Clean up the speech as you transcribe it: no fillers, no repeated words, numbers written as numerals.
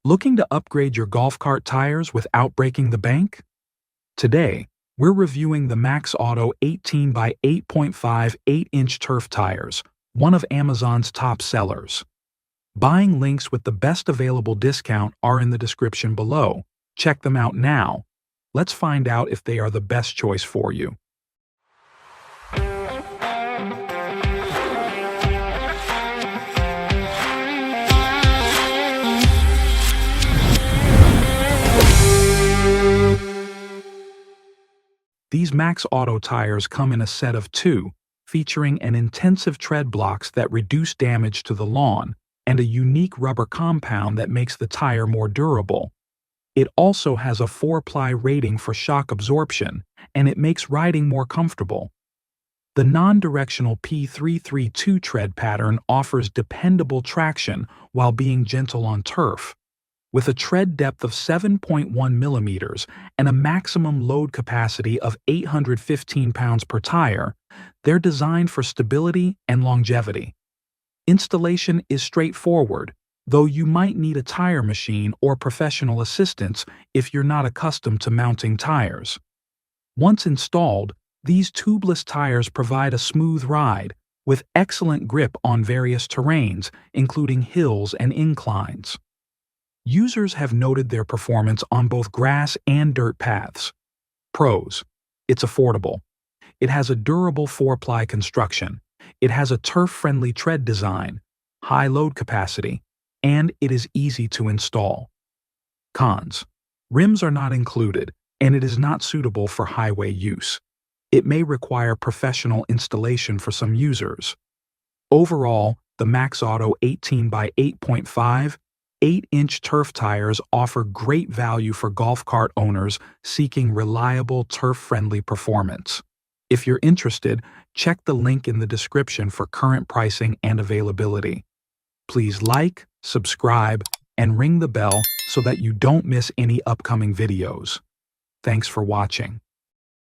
Looking to upgrade your golf cart tires without breaking the bank? Today, we're reviewing the MaxAuto 18x8.5 8-inch turf tires, one of Amazon's top sellers. Buying links with the best available discount are in the description below. Check them out now. Let's find out if they are the best choice for you. These MaxAuto tires come in a set of two, featuring an intensive tread blocks that reduce damage to the lawn and a unique rubber compound that makes the tire more durable. It also has a 4-ply rating for shock absorption, and it makes riding more comfortable. The non-directional P332 tread pattern offers dependable traction while being gentle on turf. With a tread depth of 7.1 millimeters and a maximum load capacity of 815 pounds per tire, they're designed for stability and longevity. Installation is straightforward, though you might need a tire machine or professional assistance if you're not accustomed to mounting tires. Once installed, these tubeless tires provide a smooth ride, with excellent grip on various terrains, including hills and inclines. Users have noted their performance on both grass and dirt paths. Pros: it's affordable. It has a durable 4-ply construction. It has a turf-friendly tread design, high load capacity, and it is easy to install. Cons: rims are not included, and it is not suitable for highway use. It may require professional installation for some users. Overall, the MaxAuto 18x8.5 8-inch turf tires offer great value for golf cart owners seeking reliable turf-friendly performance. If you're interested, check the link in the description for current pricing and availability. Please like, subscribe, and ring the bell so that you don't miss any upcoming videos. Thanks for watching.